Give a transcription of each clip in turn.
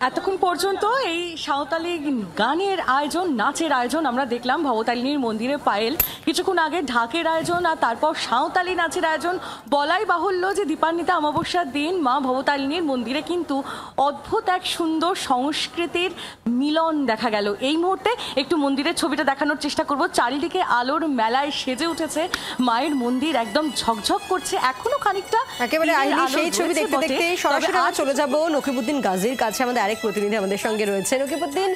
এতক্ষণ পর্যন্ত এই সাঁওতালি গানের আয়োজন, নাচের আয়োজন আমরা দেখলাম ভবতারিণীর মন্দিরে পায়েল, কিছুক্ষণ আগে ঢাকের আয়োজন, আর তারপর সাঁওতালি নাচের আয়োজন। বলাই বাহুল্য যে দীপান্বিতা অমাবস্যার দিন মা ভবতারিণীর মন্দিরে কিন্তু অদ্ভুত এক সুন্দর সংস্কৃতির মিলন দেখা গেল। এই মুহূর্তে একটু মন্দিরের ছবিটা দেখানোর চেষ্টা করব। চারিদিকে আলোর মেলায় সেজে উঠেছে মায়ের মন্দির, একদম ঝকঝক করছে। এখনো খানিকটা একেবারে সেই ছবি দেখতে দেখতে সরাসরি চলে যাব নকিবউদ্দিন গাজীর কাছে। আমাদের আরেক প্রতিনিধি আমাদের সঙ্গে রয়েছে। নকিবউদ্দিন,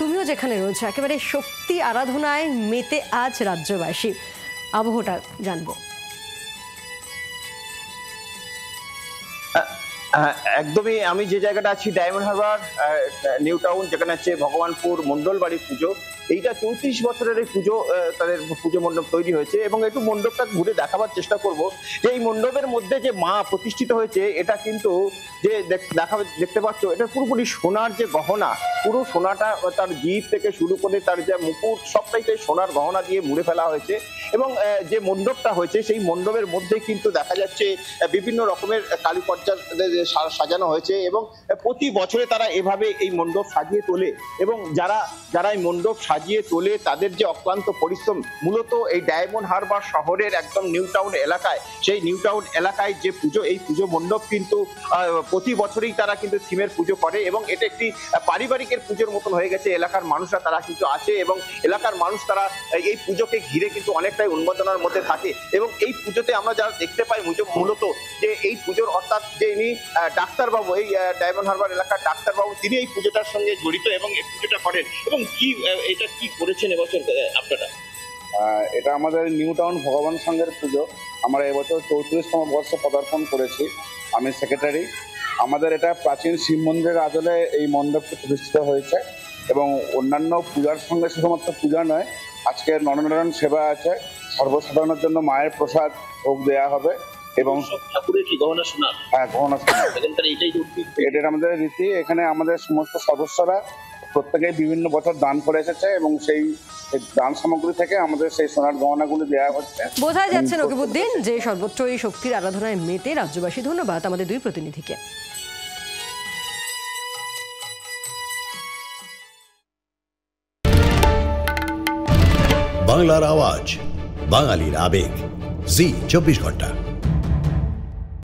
তুমিও যেখানে রয়েছে, একেবারে শক্তি আরাধনায় মেতে আজ রাজ্যবাসী, আবহটা জানবো। একদমই, আমি যে জায়গাটা আছি ডায়মন্ড হারবার নিউ টাউন, যেখানে হচ্ছে ভগবানপুর মন্ডল বাড়ির পুজো। এইটা 34 বছরের এই পুজো, তাদের পুজো মণ্ডপ তৈরি হয়েছে এবং একটু মণ্ডপটা ঘুরে দেখাবার চেষ্টা করব যে এই মণ্ডপের মধ্যে যে মা প্রতিষ্ঠিত হয়েছে এটা কিন্তু যে দেখতে পাচ্ছ, এটা পুরোপুরি সোনার যে গহনা, পুরো সোনাটা, তার জিভ থেকে শুরু করে তার যে মুকুট সবটাইতে সোনার গহনা দিয়ে মুড়ে ফেলা হয়েছে। এবং যে মণ্ডপটা হয়েছে সেই মণ্ডপের মধ্যে কিন্তু দেখা যাচ্ছে বিভিন্ন রকমের কারুকার্য সাজানো হয়েছে এবং প্রতি বছরে তারা এভাবে এই মণ্ডপ সাজিয়ে তোলে। এবং যারা এই মণ্ডপ সাজিয়ে তোলে তাদের যে অক্লান্ত পরিশ্রম, মূলত এই ডায়মন্ড হারবার শহরের একদম নিউ টাউন এলাকায়, সেই নিউ টাউন এলাকায় যে পুজো, এই পুজো মণ্ডপ কিন্তু প্রতি বছরই তারা কিন্তু থিমের পুজো করে এবং এটা একটি পারিবারিকের পুজোর মতন হয়ে গেছে। এলাকার মানুষরা তারা কিন্তু আছে এবং এলাকার মানুষ তারা এই পুজোকে ঘিরে কিন্তু অনেকটাই উন্মাদনার মধ্যে থাকে। এবং এই পুজোতে আমরা যারা দেখতে পাই মূলত যে এই পুজোর অর্থাৎ যে ইনি ডাক্তারবাবু, এই ডায়মন্ড হারবার এলাকার ডাক্তারবাবু, তিনি এই পুজোটার সঙ্গে জড়িত এবং এই পুজোটা করেন। এবং এটা কি করেছেন এবছর আপনারা? এটা আমাদের নিউ টাউন ভগবান সংঘের পুজো। আমরা এবছর 34তম বর্ষে পদার্পণ করেছি। আমি সেক্রেটারি। আমাদের এটা প্রাচীন শিব মন্দিরের আদলে এই মণ্ডপটি প্রতিষ্ঠিত হয়েছে এবং অন্যান্য পূজার সঙ্গে শুধুমাত্র পূজা নয়, আজকে নরনারায়ণ সেবা আছে, সর্বসাধারণের জন্য মায়ের প্রসাদ ভোগ দেওয়া হবে এবং ঠাকুরের কি গহনা সোনা? হ্যাঁ, গহনা সোনা, এটার আমাদের রীতি। এখানে আমাদের সমস্ত সদস্যরা প্রত্যেকে বিভিন্ন বছর দান করে এসেছে এবং সেই দান সামগ্রী থেকে আমাদের সেই সোনার গহনাগুলি দেওয়া হচ্ছে। বোঝা যাচ্ছে নকিবউদ্দিন যে সর্বত্রই শক্তির আরাধনায় মেতে রাজ্যবাসী। ধন্যবাদ আমাদের দুই প্রতিনিধিকে। বাংলার আওয়াজ, বাঙালির আবেগ, জি 24 ঘন্টা।